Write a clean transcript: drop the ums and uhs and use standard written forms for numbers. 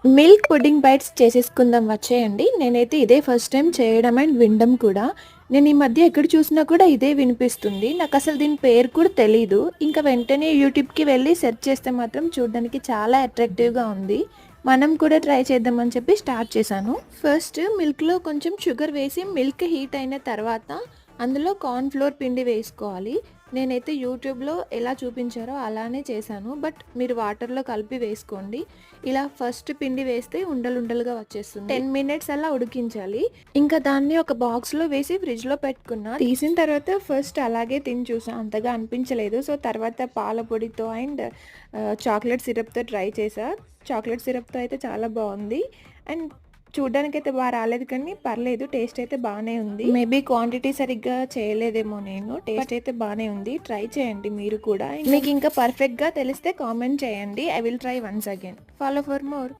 Milk pudding bytes చేసేసుకుందాం వచ్చేయండి. నేనైతే ఇదే ఫస్ట్ టైం చేయడం అండ్ వినడం కూడా. నేను ఈ మధ్య ఎక్కడ చూసినా కూడా ఇదే వినిపిస్తుంది. నాకసలు దీని పేరు కూడా తెలీదు. ఇంకా వెంటనే యూట్యూబ్‌కి వెళ్ళి సెర్చ్ చేస్తే మాత్రం చూడడానికి చాలా అట్రాక్టివ్‌గా ఉంది. మనం కూడా ట్రై చేద్దామని చెప్పి స్టార్ట్ చేశాను. ఫస్ట్ మిల్క్‌లో కొంచెం షుగర్ వేసి మిల్క్ హీట్ అయిన తర్వాత అందులో కార్న్ ఫ్లోర్ పిండి వేసుకోవాలి. నేనైతే యూట్యూబ్‌లో ఎలా చూపించారో అలానే చేశాను. బట్ మీరు వాటర్‌లో కలిపి వేసుకోండి. ఇలా ఫస్ట్ పిండి వేస్తే ఉండలుండలుగా వచ్చేస్తుంది. 10 మినిట్స్ అలా ఉడికించాలి. ఇంకా దాన్ని ఒక బాక్స్‌లో వేసి ఫ్రిడ్జ్‌లో పెట్టుకున్నా. తీసిన తర్వాత ఫస్ట్ అలాగే తిని చూసా. అంతగా అనిపించలేదు. సో తర్వాత పాల పొడితో అండ్ చాక్లెట్ సిరప్‌తో ట్రై చేశా. చాక్లెట్ సిరప్‌తో అయితే చాలా బాగుంది. అండ్ చూడ్డానికైతే రాలేదు కానీ పర్లేదు. టేస్ట్ అయితే బానే ఉంది. మేబీ క్వాంటిటీ సరిగ్గా చేయలేదేమో నేను. టేస్ట్ అయితే బానే ఉంది. ట్రై చేయండి మీరు కూడా. మీకు ఇంకా పర్ఫెక్ట్‌గా తెలిస్తే కామెంట్ చేయండి. I will try once again. Follow for more.